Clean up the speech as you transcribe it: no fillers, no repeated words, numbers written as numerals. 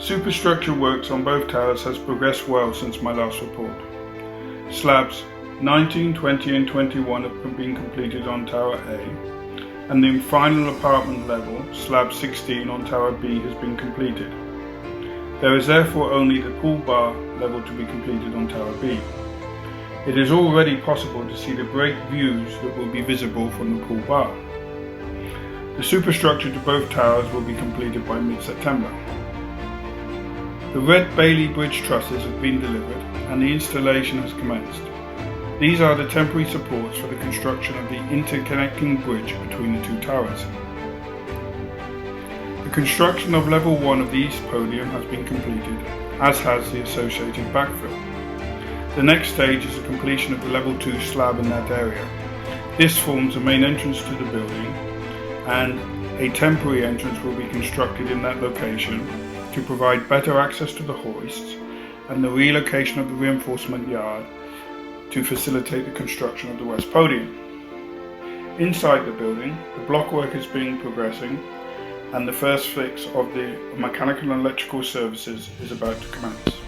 Superstructure works on both towers has progressed well since my last report. Slabs 19, 20 and 21 have been completed on Tower A, and the final apartment level, slab 16 on Tower B, has been completed. There is therefore only the pool bar level to be completed on Tower B. It is already possible to see the great views that will be visible from the pool bar. The superstructure to both towers will be completed by mid-September. The Red Bailey Bridge trusses have been delivered and the installation has commenced. These are the temporary supports for the construction of the interconnecting bridge between the two towers. The construction of level 1 of the east podium has been completed, as has the associated backfill. The next stage is the completion of the level 2 slab in that area. This forms the main entrance to the building, and a temporary entrance will be constructed in that location to provide better access to the hoists and the relocation of the reinforcement yard to facilitate the construction of the west podium. Inside the building, the block work is progressing and the first fix of the mechanical and electrical services is about to commence.